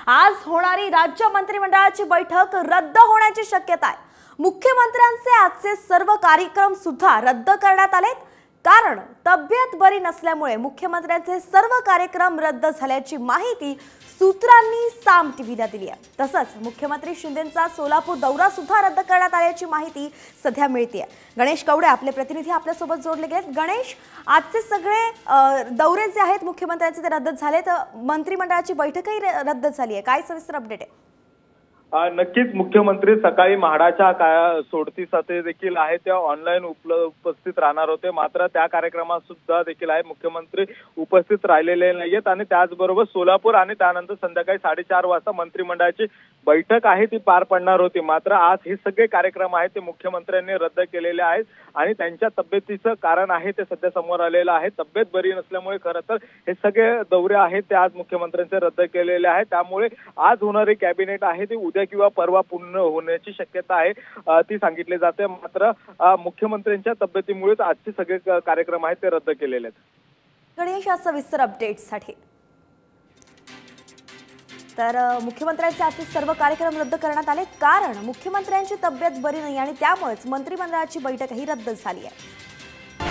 आज होणारी राज्य मंत्रिमंडळाची बैठक रद्द होण्याची शक्यता आहे। मुख्यमंत्र्यांचे आजचे सर्व कार्यक्रम सुद्धा रद्द करण्यात आलेत, कारण तब्येत बरी नसल्यामुळे मुख्यमंत्र्यांचे सर्व कार्यक्रम रद्द झाल्याची माहिती सूत्रांनी साम टीव्हीला दिली आहे। तसंच मुख्यमंत्री शिंदेंचा सोलापूर दौरा सुद्धा रद्द करण्यात आल्याची माहिती सध्या मिळते आहे। गणेश कवडे आपले प्रतिनिधी आपल्या सोबत जोडले गेलेत। गणेश, आजचे सगळे दौरे जे आहेत मुख्यमंत्र्यांचे ते रद्द झालेत, मंत्रिमंडळाची बैठकही रद्द झाली आहे, काय सविस्तर अपडेट आहे? नक्कीच मुख्यमंत्री सकाळी म्हाडाच्या सोडतीसाठी देखील आहे त्या ऑनलाईन उपस्थित राहणार होते, मात्र त्या कार्यक्रमात सुद्धा देखील आहे मुख्यमंत्री उपस्थित राहिलेले नाहीयेत। आणि त्याचबरोबर सोलापूर आणि त्यानंतर संध्याकाळी 4:30 वाजता मंत्रिमंडळाची बैठक आहे ती पार पडणार होती, मात्र आज हे सगळे कार्यक्रम आहेत ते मुख्यमंत्र्यांनी रद्द केलेले आहेत। आणि त्यांच्या तब्येतीचं कारण आहे ते सध्या समोर आलेलं आहे। तब्येत बरी नसल्यामुळे खरं तर हे सगळे दौरे आहेत ते आज मुख्यमंत्र्यांचे रद्द केलेले आहेत। त्यामुळे आज होणारी कॅबिनेट आहे ती उद्या किंवा परवा पूर्ण होण्याची शक्यता आहे ती सांगितली जाते, मात्र मुख्यमंत्र्यांच्या तब्येतीमुळेच आजचे सगळे कार्यक्रम आहेत ते रद्द केलेले आहेत। गणेश, या सविस्तर अपडेट्ससाठी तर मुख्यमंत्र्यांचे आजचे सर्व कार्यक्रम रद्द करण्यात आले, कारण मुख्यमंत्र्यांची तब्येत बरी नाही आणि त्यामुळेच मंत्रिमंडळाची बैठकही रद्द झाली आहे।